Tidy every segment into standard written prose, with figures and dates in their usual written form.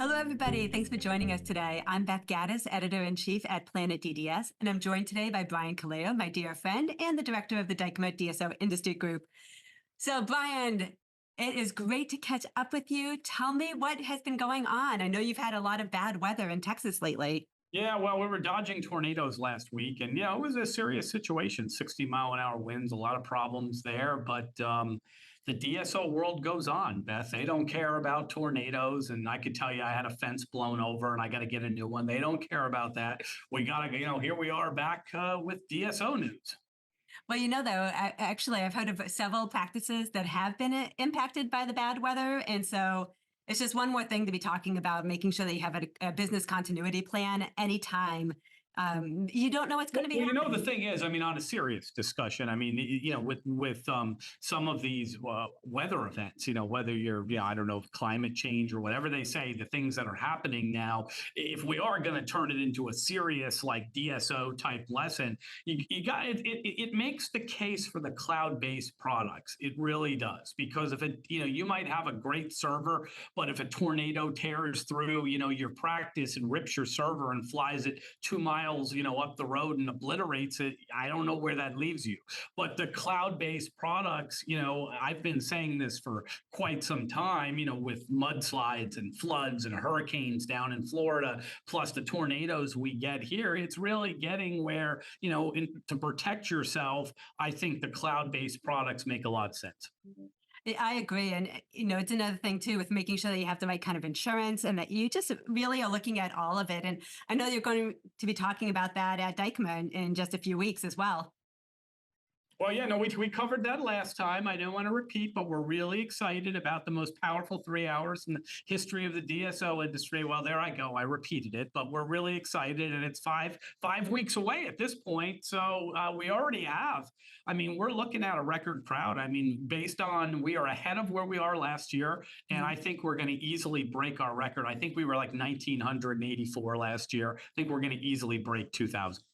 Hello, everybody. Thanks for joining us today. I'm Beth Gaddis, editor in chief at Planet DDS, and I'm joined today by Brian Colao, my dear friend, and the director of the Dykema DSO Industry Group. So, Brian, it is great to catch up with you. Tell me what has been going on. I know you've had a lot of bad weather in Texas lately. Yeah, well, we were dodging tornadoes last week, and yeah, it was a serious situation. 60-mile-an-hour winds, a lot of problems there. But the DSO world goes on, Beth. They don't care about tornadoes, and I could tell you, I had a fence blown over, and I got to get a new one. They don't care about that. We got to, here we are back with DSO news. Well, though, actually, I've heard of several practices that have been impacted by the bad weather. And so it's just one more thing to be talking about, making sure that you have a business continuity plan anytime. You don't know what's going to be The happening. thing is, on a serious discussion, with some of these weather events, whether you're, I don't know, climate change or whatever they say, the things that are happening now, if we are going to turn it into a serious like DSO type lesson, you got it makes the case for the cloud-based products. It really does, because if it, you might have a great server, but if a tornado tears through, your practice and rips your server and flies it 2 miles, up the road and obliterates it, I don't know where that leaves you. But the cloud-based products, I've been saying this for quite some time, with mudslides and floods and hurricanes down in Florida, plus the tornadoes we get here, it's really getting where, to protect yourself, I think the cloud-based products make a lot of sense. I agree. And, it's another thing too with making sure that you have the right kind of insurance and that you just really are looking at all of it. And I know you're going to be talking about that at Dykema in just a few weeks as well. Well, yeah, no, we covered that last time. I don't want to repeat, but we're really excited about the most powerful 3 hours in the history of the DSO industry. Well, there I go. I repeated it, but we're really excited, and it's five weeks away at this point. So we already have. We're looking at a record crowd. Based on we are ahead of where we are last year, and I think we're going to easily break our record. I think we were like 1,984 last year. I think we're going to easily break 2,000.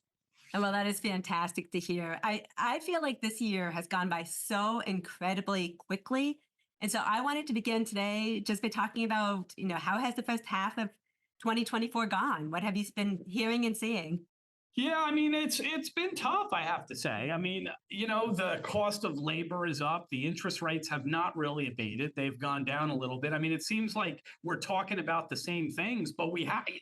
Well, that is fantastic to hear. I feel like this year has gone by so incredibly quickly. And so I wanted to begin today just by talking about, how has the first half of 2024 gone? What have you been hearing and seeing? Yeah, it's been tough, I have to say. The cost of labor is up. The interest rates have not really abated. They've gone down a little bit. It seems like we're talking about the same things, but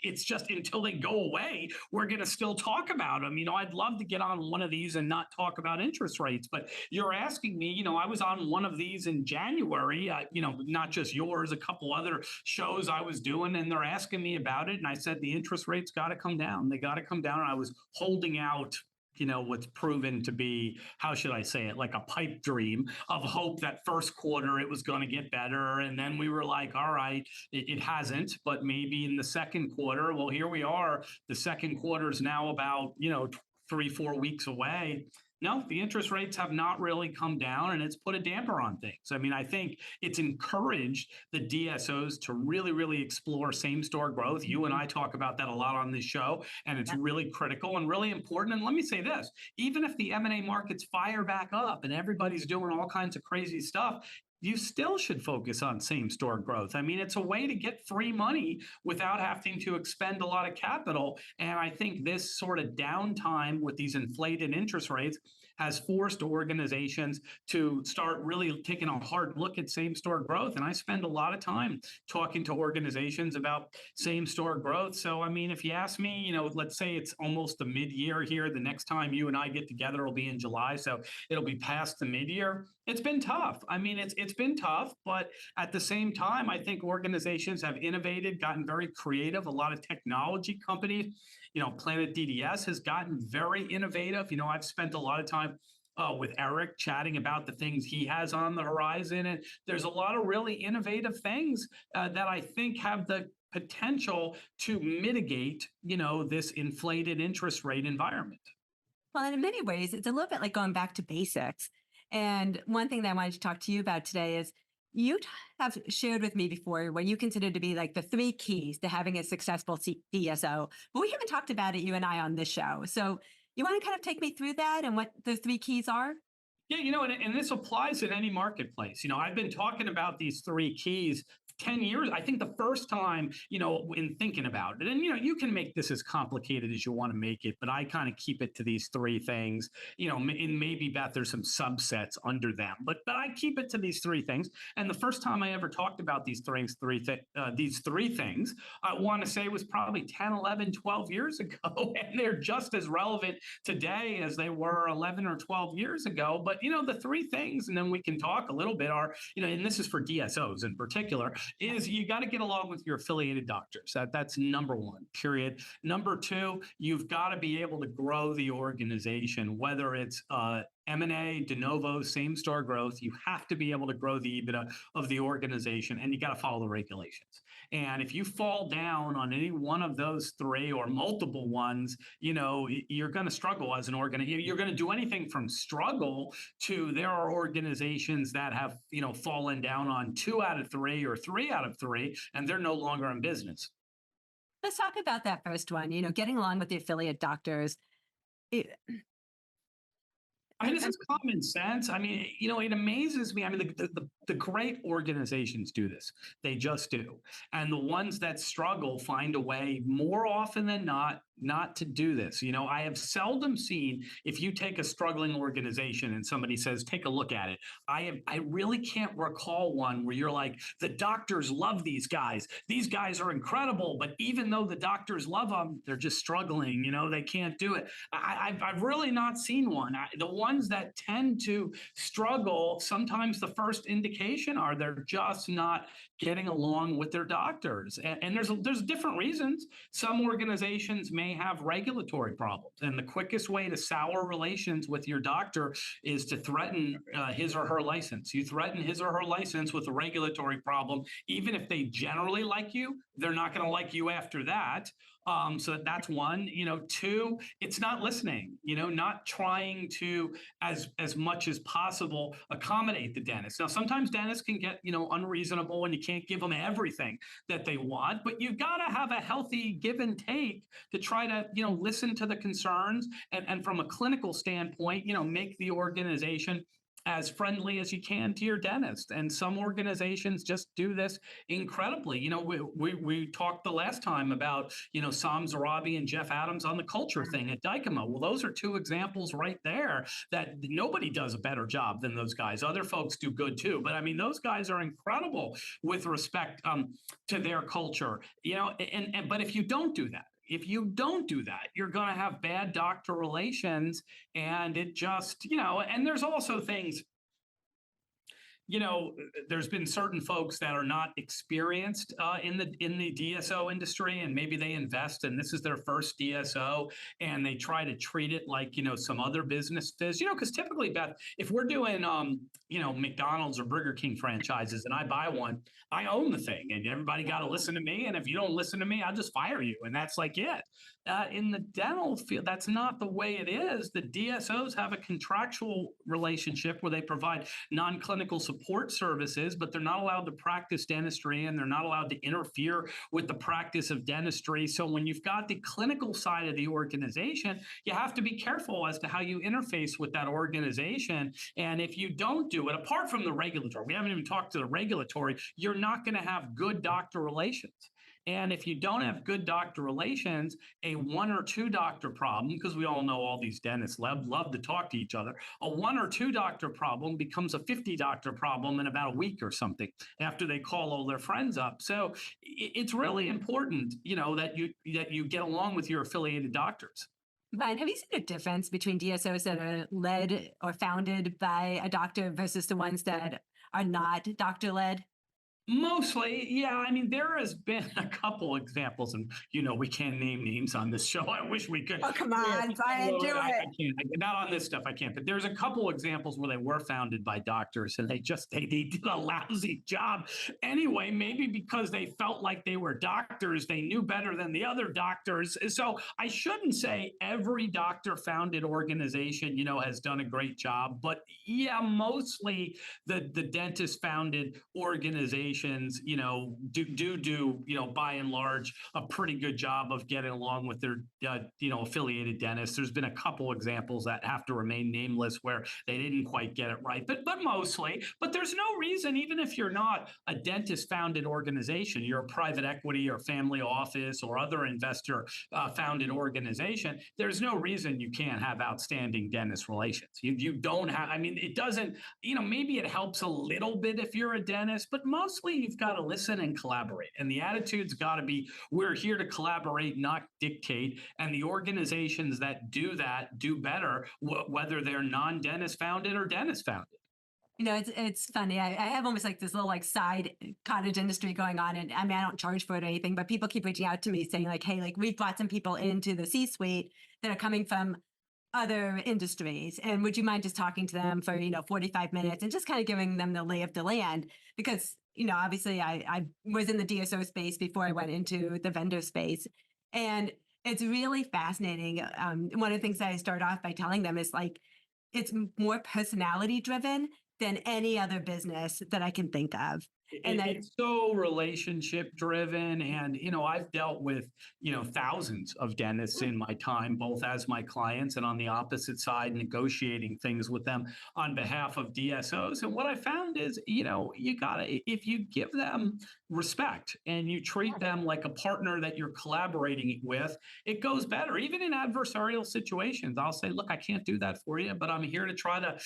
it's just until they go away, we're going to still talk about them. I'd love to get on one of these and not talk about interest rates, but you're asking me, I was on one of these in January, not just yours, a couple other shows I was doing, and they're asking me about it. And I said, the interest rates got to come down. They got to come down. And I was holding out what's proven to be, how should I say it, like a pipe dream of hope that first quarter it was going to get better. And then we were like, all right, it hasn't, but maybe in the second quarter. Well, here we are. The second quarter is now about, 3-4 weeks away. No, the interest rates have not really come down, and it's put a damper on things. I think it's encouraged the DSOs to really, really explore same store growth. You and I talk about that a lot on this show, and it's really critical and really important. And let me say this, even if the M&A markets fire back up and everybody's doing all kinds of crazy stuff, you still should focus on same store growth. It's a way to get free money without having to expend a lot of capital. And I think this sort of downtime with these inflated interest rates has forced organizations to start really taking a hard look at same store growth. And I spend a lot of time talking to organizations about same store growth. So, if you ask me, let's say it's almost the mid-year here. The next time you and I get together will be in July. So it'll be past the mid-year. It's been tough. It's been tough, but at the same time, I think organizations have innovated, gotten very creative. A lot of technology companies, Planet DDS has gotten very innovative. I've spent a lot of time with Eric chatting about the things he has on the horizon. And there's a lot of really innovative things that I think have the potential to mitigate, this inflated interest rate environment. Well, and in many ways, it's a little bit like going back to basics. And one thing that I wanted to talk to you about today is have shared with me before what you consider to be like the three keys to having a successful DSO, but we haven't talked about it, you and I, on this show. So you want to kind of take me through that and what the three keys are? Yeah, and this applies in any marketplace. I've been talking about these three keys 10 years, I think the first time, in thinking about it, and you can make this as complicated as you want to make it, but I kind of keep it to these three things, and maybe Beth, there's some subsets under them, but I keep it to these three things. And the first time I ever talked about these three things, I want to say was probably 10, 11, 12 years ago. And they're just as relevant today as they were 11 or 12 years ago. But, the three things, and then we can talk a little bit are, and this is for DSOs in particular, is you got to get along with your affiliated doctors. That's number one, period. Number two, you've got to be able to grow the organization, whether it's M&A, de novo, same store growth. You have to be able to grow the EBITDA of the organization, and you got to follow the regulations. And if you fall down on any one of those three or multiple ones, you're going to struggle as an organization. You're going to do anything from struggle to there are organizations that have, fallen down on 2 out of 3 or 3 out of 3, and they're no longer in business. Let's talk about that first one, getting along with the affiliate doctors. It, I mean, this is common sense. I mean, it amazes me. I mean, the great organizations do this. They just do. And the ones that struggle find a way more often than not to do this. I have seldom seen, if you take a struggling organization and somebody says, take a look at it. I really can't recall one where you're like, the doctors love these guys. These guys are incredible. But even though the doctors love them, they're just struggling. They can't do it. I've really not seen one. The ones that tend to struggle, sometimes the first indication are they're just not getting along with their doctors. And there's different reasons. Some organizations may have regulatory problems, and the quickest way to sour relations with your doctor is to threaten his or her license. You threaten his or her license with a regulatory problem, even if they generally like you, they're not going to like you after that. So that's one. Two, it's not listening. Not trying to as much as possible accommodate the dentist. Now, sometimes dentists can get unreasonable, and you can't give them everything that they want. But you've got to have a healthy give and take to try to listen to the concerns, and from a clinical standpoint, make the organization as friendly as you can to your dentist. And some organizations just do this incredibly. We talked the last time about, Sam Zarabi and Jeff Adams on the culture thing at Dykema. Well, those are two examples right there that nobody does a better job than those guys. Other folks do good too. But I mean, those guys are incredible with respect to their culture, but if you don't do that, you're going to have bad doctor relations, and it just, and there's also things, there's been certain folks that are not experienced in the DSO industry, and maybe they invest and this is their first DSO, and they try to treat it like some other businesses. Because typically, Beth, if we're doing McDonald's or Burger King franchises, and I buy one, I own the thing, and everybody got to listen to me. And if you don't listen to me, I'll just fire you, and that's like it. In the dental field, that's not the way it is. The DSOs have a contractual relationship where they provide non-clinical support services, but they're not allowed to practice dentistry, and they're not allowed to interfere with the practice of dentistry. So when you've got the clinical side of the organization, you have to be careful as to how you interface with that organization. And if you don't do it, apart from the regulatory, we haven't even talked to the regulatory, you're not going to have good doctor relations. And if you don't have good doctor relations, a 1 or 2 doctor problem, because we all know all these dentists love to talk to each other, a 1 or 2 doctor problem becomes a 50 doctor problem in about a week or something after they call all their friends up. So it's really important, that you get along with your affiliated doctors. Ryan, have you seen a difference between DSOs that are led or founded by a doctor versus the ones that are not doctor-led? Mostly, yeah. I mean, there has been a couple examples, and we can't name names on this show. I wish we could. Oh, come Yeah, on, Brian, do I it. can't. Not on this stuff. I can't. But there's a couple examples where they were founded by doctors, and they did a lousy job anyway. Maybe because they felt like they were doctors, they knew better than the other doctors. So I shouldn't say every doctor-founded organization, has done a great job. But yeah, mostly the dentist-founded organization organizations, do, by and large, a pretty good job of getting along with their, affiliated dentists. There's been a couple examples that have to remain nameless where they didn't quite get it right, but mostly. But there's no reason, even if you're not a dentist-founded organization, you're a private equity or family office or other investor-founded organization. There's no reason you can't have outstanding dentist relations. You don't have. I mean, it doesn't. Maybe it helps a little bit if you're a dentist, but mostly you've got to listen and collaborate. And the attitude's got to be, we're here to collaborate, not dictate. And the organizations that do that do better, whether they're non-dentist founded or dentist founded. It's funny. I have almost like this little like side cottage industry going on, and I mean I don't charge for it or anything, but people keep reaching out to me saying like, "Hey, like we've brought some people into the C-suite that are coming from other industries, and would you mind just talking to them for 45 minutes and just kind of giving them the lay of the land?" Because obviously I was in the DSO space before I went into the vendor space, and it's really fascinating. One of the things that I start off by telling them is like it's more personality driven than any other business that I can think of. And then, It's so relationship driven. And, I've dealt with, thousands of dentists in my time, both as my clients and on the opposite side, negotiating things with them on behalf of DSOs. And what I found is, you gotta, if you give them respect and you treat them like a partner that you're collaborating with, it goes better. Even in adversarial situations, I'll say, look, I can't do that for you, but I'm here to try to,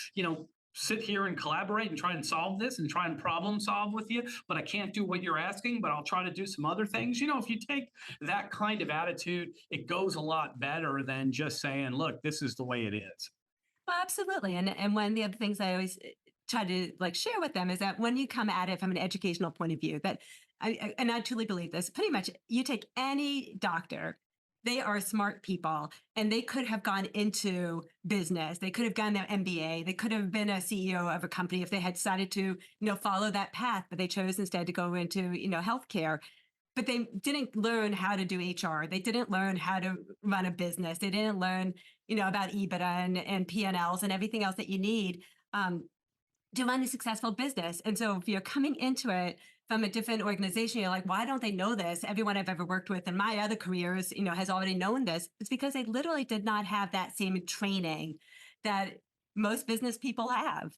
sit here and collaborate and try and solve this and try and problem solve with you, but I can't do what you're asking, but I'll try to do some other things. If you take that kind of attitude, it goes a lot better than just saying, look, this is the way it is. well, absolutely. And one of the other things I always try to like share with them is that when you come at it from an educational point of view, that and I truly believe this, pretty much you take any doctor, they are smart people and they could have gone into business. They could have gotten their MBA. They could have been a CEO of a company if they had decided to, follow that path, but they chose instead to go into, healthcare. But they didn't learn how to do HR. They didn't learn how to run a business. They didn't learn, about EBITDA and P&Ls and everything else that you need to run a successful business. And so if you're coming into it from a different organization, you're like, why don't they know this? Everyone I've ever worked with in my other careers, has already known this. It's because they literally did not have that same training that most business people have.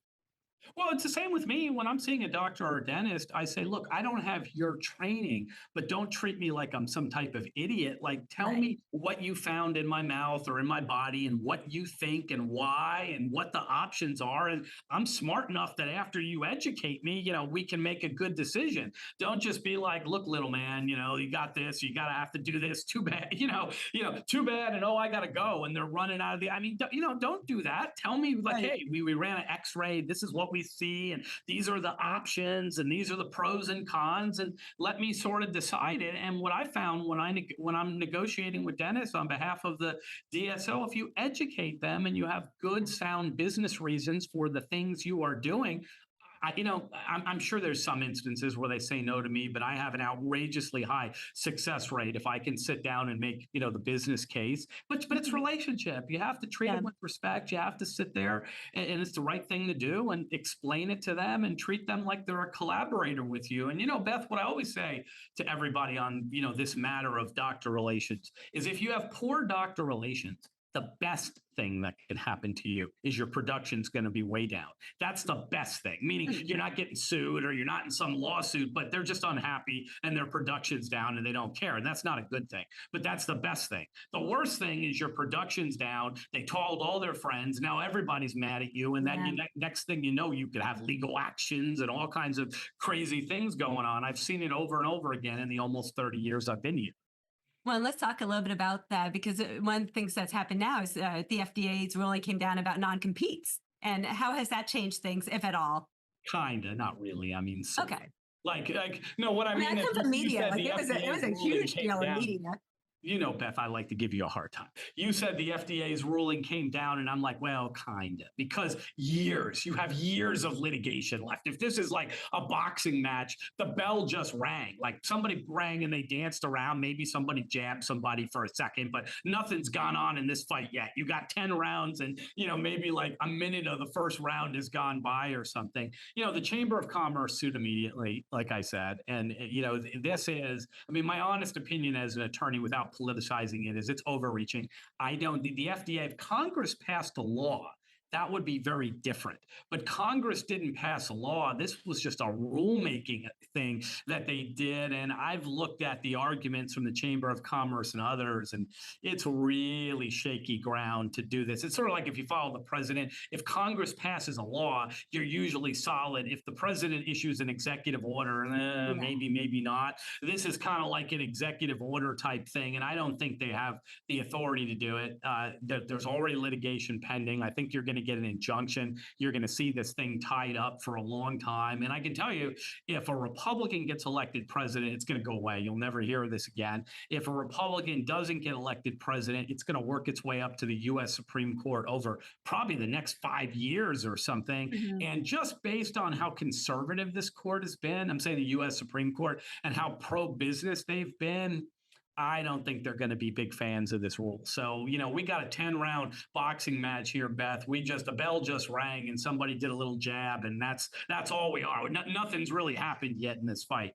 Well, it's the same with me. When I'm seeing a doctor or a dentist, I say, look, I don't have your training, but don't treat me like I'm some type of idiot. Like, tell Right. me what you found in my mouth or in my body and what you think and why and what the options are. And I'm smart enough that after you educate me, we can make a good decision. Don't just be like, look, little man, you got this, you got to have to do this. Too bad, too bad. And oh, I got to go. And they're running out of the, I mean, don't do that. Tell me like, Right. hey, we ran an x-ray. This is what we see, and these are the options, and these are the pros and cons, and let me sort of decide it. And what I found when I'm negotiating with dentists on behalf of the DSO, if you educate them and you have good, sound business reasons for the things you are doing, I'm sure there's some instances where they say no to me, but I have an outrageously high success rate if I can sit down and make, the business case. But it's Mhm. relationship. You have to treat Yeah. them with respect. You have to sit there and it's the right thing to do and explain it to them and treat them like they're a collaborator with you. And Beth, what I always say to everybody on, this matter of doctor relations is if you have poor doctor relations, the best thing that can happen to you is your production's going to be way down. That's the best thing, meaning you're not getting sued or you're not in some lawsuit, but they're just unhappy and their production's down and they don't care. And that's not a good thing, but that's the best thing. The worst thing is your production's down. They told all their friends. Now everybody's mad at you. And then Yeah. next thing you know, you could have legal actions and all kinds of crazy things going on. I've seen it over and over again in the almost 30 years I've been here. Well, let's talk a little bit about that because one of the things that's happened now is the FDA's ruling came down about non-competes. And how has that changed things, if at all? Kinda, not really. I mean, sort of. Okay. No, what I I mean, I mean is come from you media. said Like the it was FDA's a ruling huge came deal in down. media. Beth, I like to give you a hard time. You said the FDA's ruling came down, and I'm like, well, kind of, because you have years of litigation left. If this is like a boxing match, the bell just rang. Like somebody rang and they danced around. Maybe somebody jabbed somebody for a second, but nothing's gone on in this fight yet. You got 10 rounds, and, maybe like a minute of the first round has gone by or something. The Chamber of Commerce sued immediately, like I said. And, this is, I mean, my honest opinion as an attorney without politicizing it is it's overreaching. I don't, the FDA, if Congress passed a law, that would be very different. But Congress didn't pass a law. This was just a rulemaking thing that they did. And I've looked at the arguments from the Chamber of Commerce and others, and it's really shaky ground to do this. It's sort of like if you follow the president, if Congress passes a law, you're usually solid. If the president issues an executive order, maybe not. This is kind of like an executive order type thing. And I don't think they have the authority to do it. There's already litigation pending. I think you're going to get an injunction. You're going to see this thing tied up for a long time. And I can tell you, if a Republican gets elected president, it's going to go away. You'll never hear of this again. If a Republican doesn't get elected president, it's going to work its way up to the U.S. Supreme Court over probably the next 5 years or something. Mhm. And just based on how conservative this court has been, I'm saying the U.S. Supreme Court, and how pro-business they've been, I don't think they're going to be big fans of this rule. So, we got a 10-round boxing match here, Beth. The bell just rang and somebody did a little jab, and that's all we are. Nothing's really happened yet in this fight.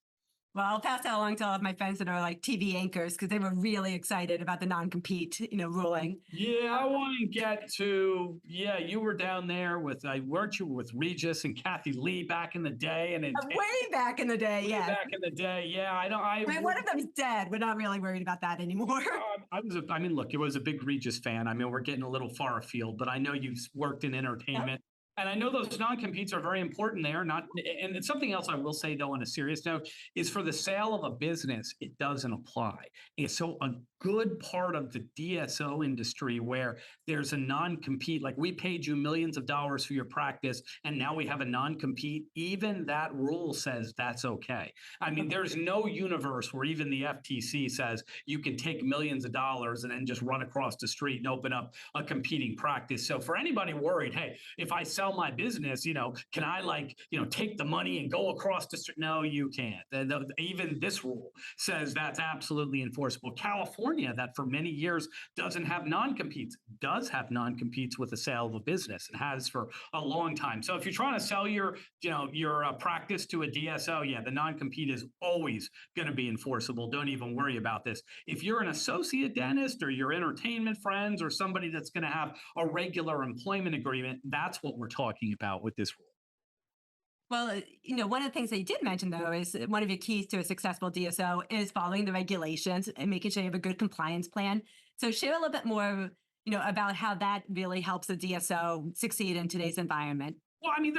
Well, I'll pass that along to all of my friends that are like TV anchors because they were really excited about the non-compete, ruling. Yeah, I want to get to, you were down there weren't you with Regis and Kathy Lee back in the day? And Way back in the day, way yeah. back in the day. Yeah, I mean, one of them's dead. We're not really worried about that anymore. Look, it was a big Regis fan. I mean, we're getting a little far afield, but I know you've worked in entertainment. And I know those non-competes are very important there. And it's something else I will say, though, on a serious note, is for the sale of a business, it doesn't apply. And so a good part of the DSO industry where there's a non-compete, like we paid you millions of dollars for your practice, and now we have a non-compete, even that rule says that's okay. I mean, there's no universe where even the FTC says you can take millions of dollars and then just run across the street and open up a competing practice. So for anybody worried, hey, if I sell my business, can I take the money and go across the street? No, you can't. Even this rule says that's absolutely enforceable. California, that for many years doesn't have non-competes, does have non-competes with the sale of a business. It has for a long time. So if you're trying to sell your practice to a DSO, the non-compete is always going to be enforceable. Don't even worry about this. If you're an associate dentist or your entertainment friends or somebody that's going to have a regular employment agreement, that's what we're talking about with this rule. Well, one of the things that you did mention, though, is one of your keys to a successful DSO is following the regulations and making sure you have a good compliance plan. So share a little bit more, about how that really helps the DSO succeed in today's environment. Well, I mean,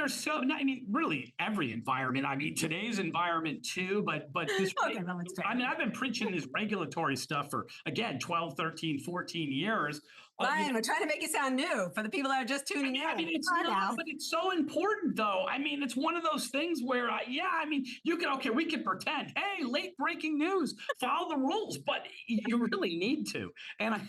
really every environment. I mean, today's environment too, but this, Okay, well, let's try. I've been preaching this regulatory stuff for, again, 12, 13, 14 years. Ryan, we're trying to make it sound new for the people that are just tuning in. It's Come on not, now. but it's so important, though. I mean, it's one of those things where, we can pretend, hey, late breaking news, follow the rules, but you really need to. And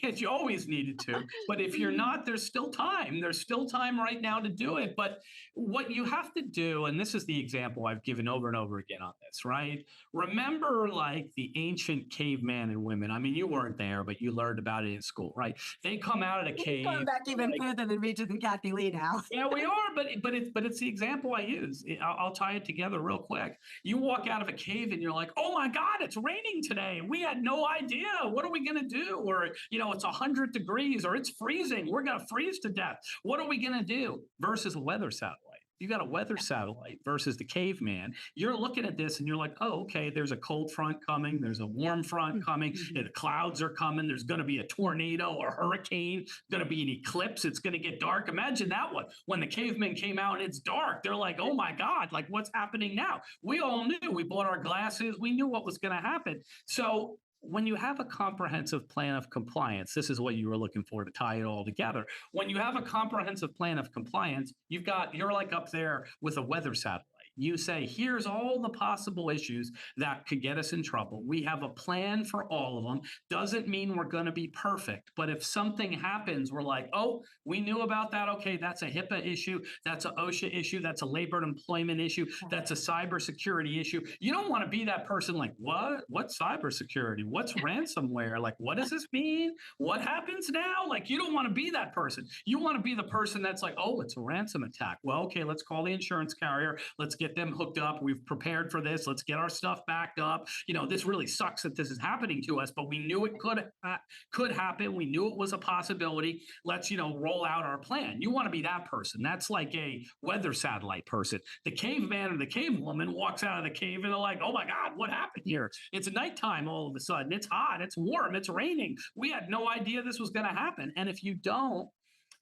you always needed to. But if you're not, there's still time. There's still time right now to do it. But what you have to do, and this is the example I've given over and over again on this, right? Remember, like the ancient caveman and women. I mean, you weren't there, but you learned about it in school, right? They come out of the cave. Going back even further than Regis and Kathy Lee now. Yeah, we are, but it's the example I use. I'll tie it together real quick. You walk out of a cave and you're like, oh my God, it's raining today. We had no idea. What are we gonna do? Or it's 100 degrees, or it's freezing. We're gonna freeze to death. What are we gonna do? Versus a weather satellite. You got a weather satellite versus the caveman. You're looking at this and you're like, oh, okay, there's a cold front coming. There's a warm front coming. The clouds are coming. There's going to be a tornado or hurricane, going to be an eclipse. It's going to get dark. Imagine that one. When the cavemen came out and it's dark, they're like, oh my God, like what's happening now? We all knew. We bought our glasses. We knew what was going to happen. So when you have a comprehensive plan of compliance, this is what you were looking for to tie it all together. When you have a comprehensive plan of compliance, you're like up there with a weather satellite. You say, here's all the possible issues that could get us in trouble. We have a plan for all of them. Doesn't mean we're going to be perfect. But if something happens, we're like, oh, we knew about that. Okay, that's a HIPAA issue. That's a OSHA issue. That's a labor and employment issue. That's a cybersecurity issue. You don't want to be that person like, what? What's cybersecurity? What's ransomware? Like, what does this mean? What happens now? Like, you don't want to be that person. You want to be the person that's like, oh, it's a ransom attack. Well, okay, let's call the insurance carrier. Let's get them hooked up. We've prepared for this. Let's get our stuff backed up. This really sucks that this is happening to us, but we knew it could happen. We knew it was a possibility. Let's, roll out our plan. You want to be that person. That's like a weather satellite person. The caveman or the cavewoman walks out of the cave and they're like, oh my God, what happened here? It's nighttime all of a sudden. It's hot. It's warm. It's raining. We had no idea this was going to happen. And if you don't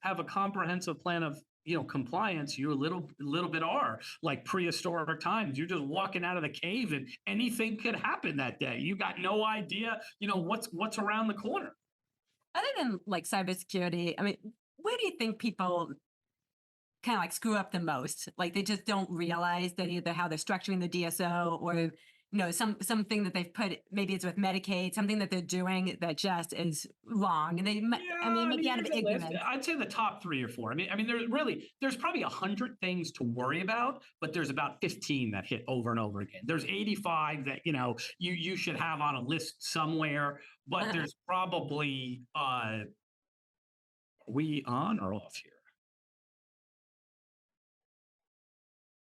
have a comprehensive plan of compliance, you a little bit are like prehistoric times. You're just walking out of the cave and anything could happen that day. You got no idea, what's around the corner. Other than like cybersecurity, I mean, where do you think people kind of like screw up the most? Like they just don't realize that either how they're structuring the DSO or something that they've put, maybe it's with Medicaid, something that they're doing that just is wrong. And maybe out of ignorance. I'd say the top 3 or 4. There's probably 100 things to worry about, but there's about 15 that hit over and over again. There's 85 that, you should have on a list somewhere, but there's probably, are we on or off here?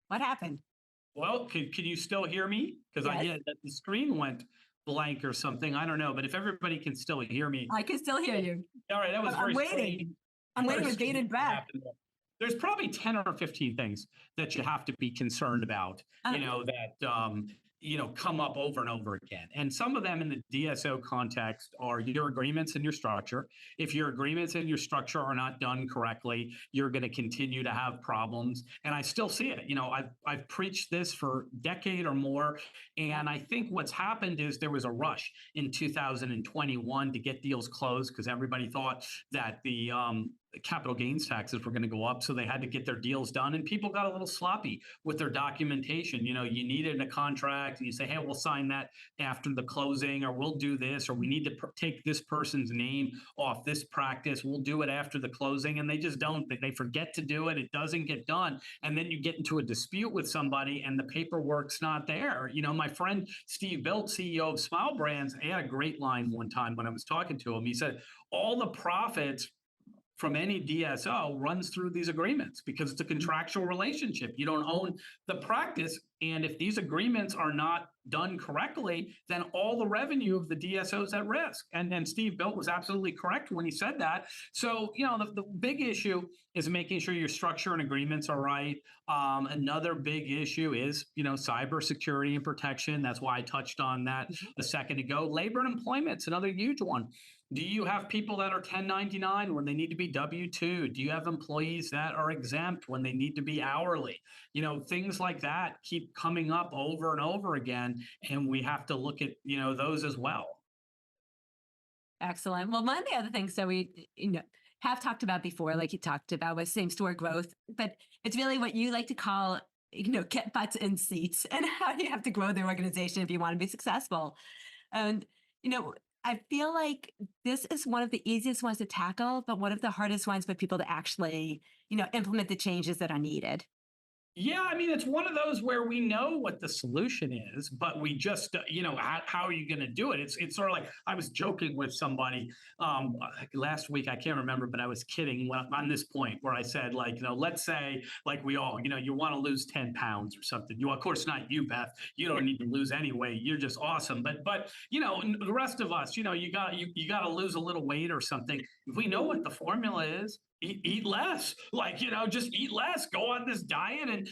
What happened? Well, can you still hear me? Because Yes. the screen went blank or something. I don't know, but if everybody can still hear me, I can still hear you. all right, that was I'm very waiting. strange. I'm waiting Very with strange bated what breath. happened there. There's probably 10 or 15 things that you have to be concerned about, that come up over and over again. And some of them in the DSO context are your agreements and your structure. If your agreements and your structure are not done correctly, you're going to continue to have problems. And I still see it. I've preached this for a decade or more. And I think what's happened is there was a rush in 2021 to get deals closed because everybody thought that the capital gains taxes were going to go up. So they had to get their deals done. And people got a little sloppy with their documentation. You needed a contract and you say, hey, we'll sign that after the closing, or we'll do this, or we need to take this person's name off this practice. We'll do it after the closing. And they just don't. They forget to do it. It doesn't get done. And then you get into a dispute with somebody and the paperwork's not there. My friend Steve Bilt, CEO of Smile Brands, he had a great line one time when I was talking to him. He said, all the profits from any DSO runs through these agreements because it's a contractual relationship. You don't own the practice. And if these agreements are not done correctly, then all the revenue of the DSO is at risk. And Steve Bilt was absolutely correct when he said that. So, the big issue is making sure your structure and agreements are right. Another big issue is, cybersecurity and protection. That's why I touched on that a second ago. Labor and employment's another huge one. Do you have people that are 1099 when they need to be W-2? Do you have employees that are exempt when they need to be hourly? Things like that keep coming up over and over again, and we have to look at, those as well. Excellent. Well, one of the other things that we, have talked about before, like you talked about, was same store growth, but it's really what you like to call, get butts in seats and how you have to grow the organization if you want to be successful. And, I feel like this is one of the easiest ones to tackle, but one of the hardest ones for people to actually, implement the changes that are needed. Yeah, it's one of those where we know what the solution is, but we just, how are you going to do it? It's sort of like I was joking with somebody last week. I can't remember, but I was kidding on this point where I said, let's say, we all, you want to lose 10 pounds or something. Of course, not you, Beth. You don't need to lose anyway. You're just awesome. But the rest of us, you got to lose a little weight or something. If we know what the formula is, eat less, just eat less, go on this diet and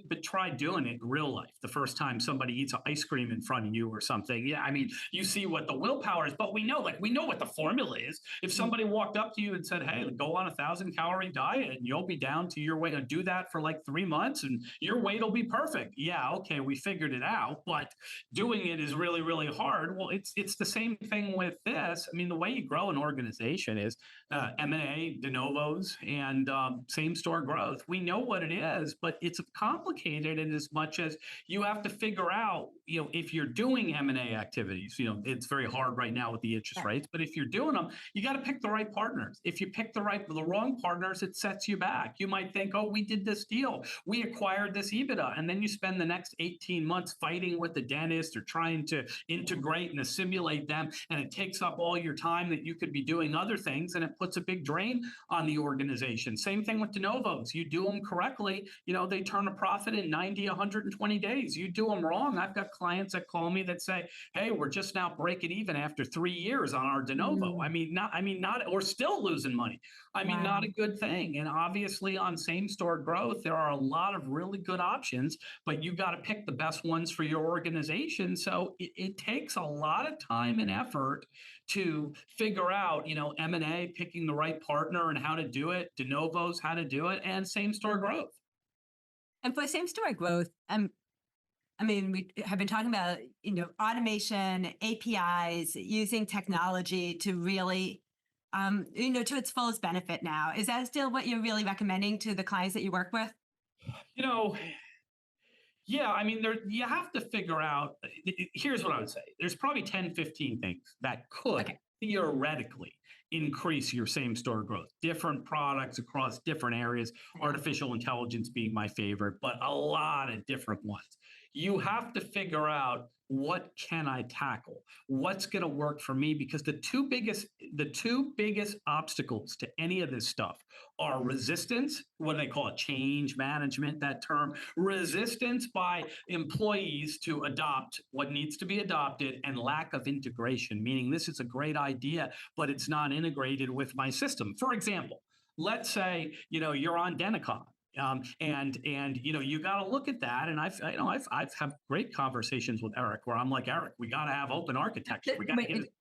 but try doing it in real life. The first time somebody eats ice cream in front of you or something. Yeah. You see what the willpower is, but we know what the formula is. If somebody walked up to you and said, hey, go on 1,000-calorie diet and you'll be down to your weight, and do that for 3 months and your weight will be perfect. Yeah. Okay. We figured it out, but doing it is really, really hard. Well, it's the same thing with this. The way you grow an organization is M&A, de novos, and same store growth. We know what it is, but it's complicated in as much as you have to figure out, if you're doing M&A activities, it's very hard right now with the interest Yeah. rates, but if you're doing them, you got to pick the right partners. If you pick the wrong partners, it sets you back. You might think, oh, we did this deal, we acquired this EBITDA, and then you spend the next 18 months fighting with the dentist or trying to integrate and assimilate them, and it takes up all your time that you could be doing other things, and it puts a big drain on the organization. Same thing with de novos. You do them correctly, they turn a profit in 90, 120 days. You do them wrong. I've got clients that call me that say, hey, we're just now breaking even after 3 years on our de novo. Not, or still losing money. Not Wow. a good thing. And obviously on same store growth, there are a lot of really good options, but you got to pick the best ones for your organization. So it takes a lot of time and effort to figure out, M&A, picking the right partner and how to do it, de novos, how to do it, and same store growth. And for same store growth, we have been talking about, automation, APIs, using technology to really, to its fullest benefit now. Is that still what you're really recommending to the clients that you work with? You know, Yeah, you have to figure out. Here's what I would say. There's probably 10, 15 things that could Okay. theoretically increase your same store growth. Different products across different areas, Yeah. artificial intelligence being my favorite, but a lot of different ones. You have to figure out, what can I tackle? What's going to work for me? Because the two biggest obstacles to any of this stuff are resistance. What do they call it? Change management, that term. Resistance by employees to adopt what needs to be adopted, and lack of integration, meaning this is a great idea, but it's not integrated with my system. For example, let's say, you're on Denicon. And you got to look at that. And I've had great conversations with Eric where I'm like, Eric, we got to have open architecture. We got to get it.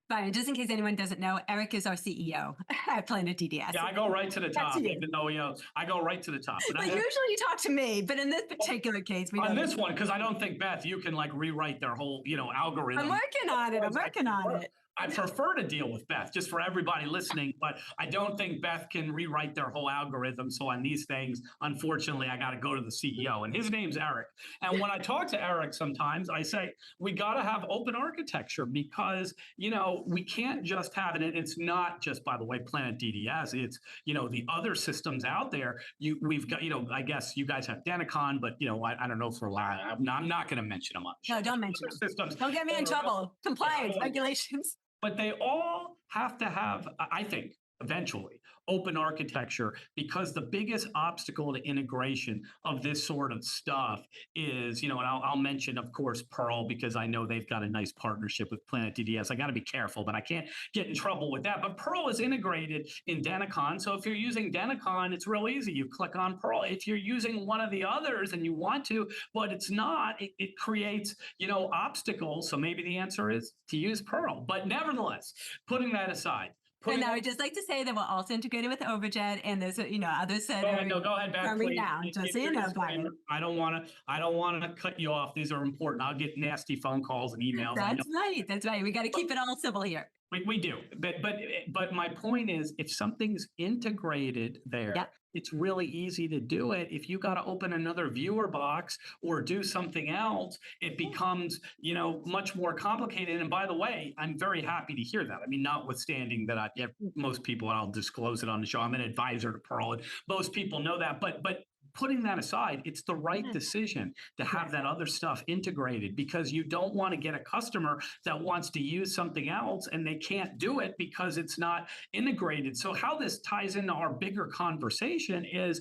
Fine. Just in case anyone doesn't know, Eric is our CEO at Planet DDS. Yeah, I go right to the That's top, you. even though I go right to the top. But But usually you talk to me, but in this particular case, we on don't. this one, because I don't think, Beth, you can like rewrite their whole algorithm. I'm working on it. I'm working on it. I prefer to deal with Beth, just for everybody listening, but I don't think Beth can rewrite their whole algorithm. So on these things, unfortunately, I got to go to the CEO, and his name's Eric. And when I talk to Eric, sometimes I say, we got to have open architecture, because, we can't just have it. And it's not just, by the way, Planet DDS. It's, the other systems out there. We've got, I guess you guys have Denicon, but, I don't know for a while. I'm not going to mention them on the show. No, don't mention Other them. systems. Don't get me in trouble. Compliance, regulations. But they all have to have, I think, eventually, open architecture, because the biggest obstacle to integration of this sort of stuff is, and I'll mention, of course, Pearl, because I know they've got a nice partnership with Planet DDS. I got to be careful, but I can't get in trouble with that. But Pearl is integrated in Denicon. So if you're using Denicon, it's real easy. You click on Pearl. If you're using one of the others and you want to, but it's not, it creates, obstacles. So maybe the answer is to use Pearl. But nevertheless, putting that aside, And I would just like to say that we're also integrated with Overjet, and there's, others that are go ahead, Beth, coming please. down, just so you know, Brian. I don't want to cut you off. These are important. I'll get nasty phone calls and emails. That's right. That's right. We got to keep it all civil here. We do, but my point is, if something's integrated there, Yep. it's really easy to do it. If you got to open another viewer box or do something else, it becomes, much more complicated. And by the way, I'm very happy to hear that. Notwithstanding that most people, and I'll disclose it on the show, I'm an advisor to Pearl, and most people know that. But putting that aside, it's the right decision to have that other stuff integrated, because you don't want to get a customer that wants to use something else and they can't do it because it's not integrated. So how this ties into our bigger conversation is,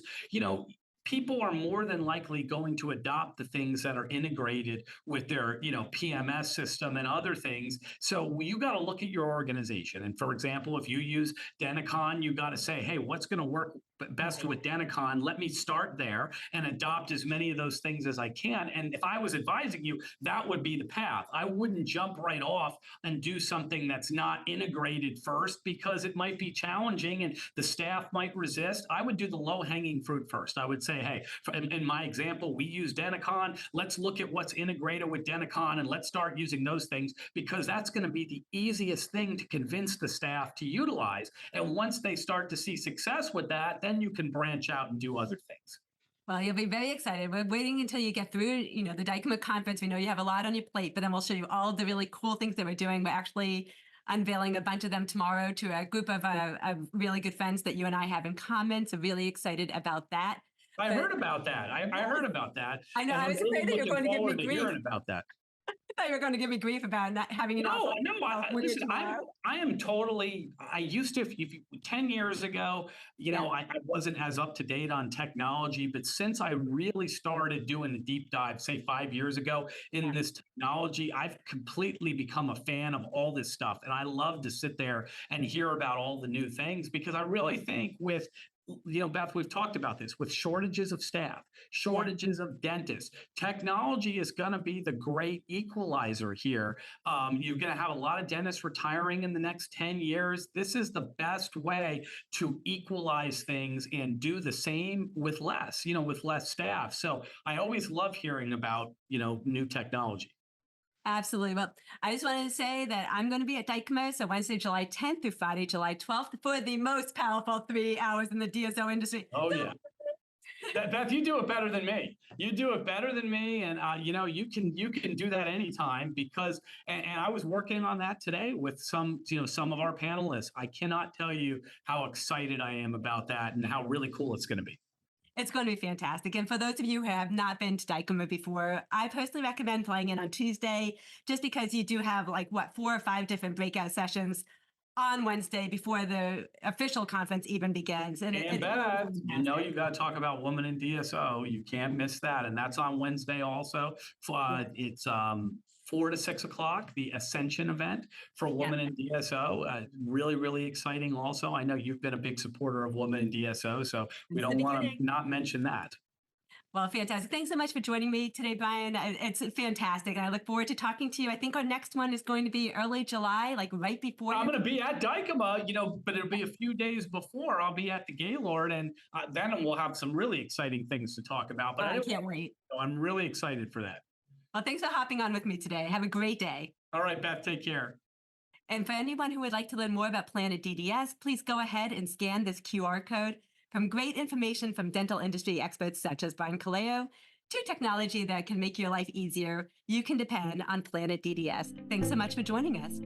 people are more than likely going to adopt the things that are integrated with their, PMS system and other things. So you got to look at your organization. And for example, if you use Denicon, you got to say, hey, what's going to work best with Denicon? Let me start there and adopt as many of those things as I can. And if I was advising you, that would be the path. I wouldn't jump right off and do something that's not integrated first, because it might be challenging and the staff might resist. I would do the low-hanging fruit first. I would say, hey, in my example, we use Denicon. Let's look at what's integrated with Denicon and let's start using those things, because that's going to be the easiest thing to convince the staff to utilize. And once they start to see success with that, then you can branch out and do other things. Well, you'll be very excited. We're waiting until you get through, the Dykema conference. We know you have a lot on your plate, but then we'll show you all the really cool things that we're doing. We're actually unveiling a bunch of them tomorrow to a group of really good friends that you and I have in common. So really excited about that. I But heard about that. I heard about that, I know and I I'm was really afraid that you're looking going to give me forward to grief. hearing about that. I thought you were going to give me grief about not having enough No, on no. California Listen, tomorrow. I am totally. I used to. If you, 10 years ago, Yeah. I wasn't as up to date on technology, but since I really started doing the deep dive, say 5 years ago, in Yeah. this technology, I've completely become a fan of all this stuff, and I love to sit there and hear about all the new things because I really think with Beth, we've talked about this with shortages of staff, Yeah. shortages of dentists. Technology is going to be the great equalizer here. You're going to have a lot of dentists retiring in the next 10 years. This is the best way to equalize things and do the same with less staff. So I always love hearing about, new technology. Absolutely. Well, I just wanted to say that I'm going to be at Dykema, so Wednesday, July 10th through Friday, July 12th, for the most powerful 3 hours in the DSO industry. Oh, yeah. Beth, you do it better than me. You do it better than me, and you can do that anytime because. And I was working on that today with some of our panelists. I cannot tell you how excited I am about that and how really cool it's going to be. It's going to be fantastic. And for those of you who have not been to Dykema before, I personally recommend flying in on Tuesday just because you do have like what 4 or 5 different breakout sessions on Wednesday before the official conference even begins. And And it's really Beth, fantastic. you got to talk about Woman in DSO. You can't miss that, and that's on Wednesday also. Yeah. It's 4 to 6 o'clock, the Ascension event for Yeah. Woman in DSO. Really, really exciting. Also, I know you've been a big supporter of Woman in DSO, so we It's the don't want beginning. to not mention that. Well, fantastic. Thanks so much for joining me today, Brian. It's fantastic. And I look forward to talking to you. I think our next one is going to be early July, like right before I'm your. going to be at Dykema, but it'll be a few days before. I'll be at the Gaylord, and then we'll have some really exciting things to talk about. But I I don't. can't wait. I'm really excited for that. Well, thanks for hopping on with me today. Have a great day. All right, Beth, take care. And for anyone who would like to learn more about Planet DDS, please go ahead and scan this QR code. From great information from dental industry experts such as Brian Colao to technology that can make your life easier, you can depend on Planet DDS. Thanks so much for joining us.